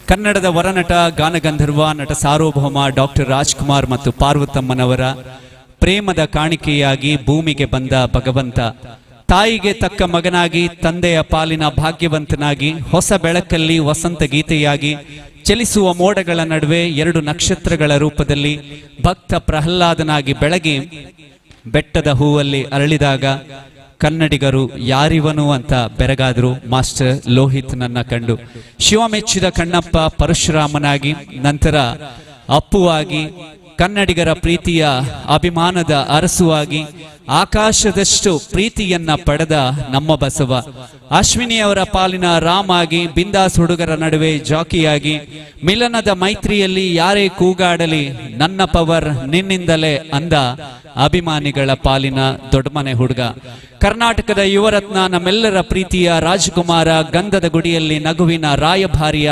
ಕನ್ನಡದ ವರನಟ ಗಾನಗಂಧರ್ವ ನಟ ಸಾರ್ವಭೌಮ ಡಾಕ್ಟರ್ ರಾಜ್ಕುಮಾರ್ ಮತ್ತು ಪಾರ್ವತಮ್ಮನವರ ಪ್ರೇಮದ ಕಾಣಿಕೆಯಾಗಿ ಭೂಮಿಗೆ ಬಂದ ಭಗವಂತ ತಾಯಿಗೆ ತಕ್ಕ ಮಗನಾಗಿ ತಂದೆಯ ಪಾಲಿನ ಭಾಗ್ಯವಂತನಾಗಿ ಹೊಸ ಬೆಳಕಲ್ಲಿ ವಸಂತ ಗೀತೆಯಾಗಿ ಚಲಿಸುವ ಮೋಡಗಳ ನಡುವೆ ಎರಡು ನಕ್ಷತ್ರಗಳ ರೂಪದಲ್ಲಿ ಭಕ್ತ ಪ್ರಹ್ಲಾದನಾಗಿ ಬೆಳಗಿ ಬೆಟ್ಟದ ಹೂವಲ್ಲಿ ಅರಳಿದಾಗ ಕನ್ನಡಿಗರು ಯಾರಿವನು ಅಂತ ಬೆರಗಾದ್ರು ಮಾಸ್ಟರ್ ಲೋಹಿತ್ ನನ್ನ ಕಂಡು ಶಿವ ಮೆಚ್ಚಿದ ಕಣ್ಣಪ್ಪ ಪರಶುರಾಮನಾಗಿ ನಂತರ ಅಪ್ಪುವಾಗಿ ಕನ್ನಡಿಗರ ಪ್ರೀತಿಯ ಅಭಿಮಾನದ ಅರಸುವಾಗಿ ಆಕಾಶದಷ್ಟು ಪ್ರೀತಿಯನ್ನ ಪಡೆದ ನಮ್ಮ ಬಸವ ಅಶ್ವಿನಿಯವರ ಪಾಲಿನ ರಾಮಾಗಿ ಬಿಂದಾಸ್ ಹುಡುಗರ ನಡುವೆ ಜಾಕಿಯಾಗಿ ಮಿಲನದ ಮೈತ್ರಿಯಲ್ಲಿ ಯಾರೇ ಕೂಗಾಡಲಿ ನನ್ನ ಪವರ್ ನಿನ್ನಿಂದಲೇ ಅಂದ ಅಭಿಮಾನಿಗಳ ಪಾಲಿನ ದೊಡ್ಡಮನೆ ಹುಡುಗ ಕರ್ನಾಟಕದ ಯುವರತ್ನ ನಮ್ಮೆಲ್ಲರ ಪ್ರೀತಿಯ ರಾಜಕುಮಾರ ಗಂಧದ ಗುಡಿಯಲ್ಲಿ ನಗುವಿನ ರಾಯಭಾರಿಯ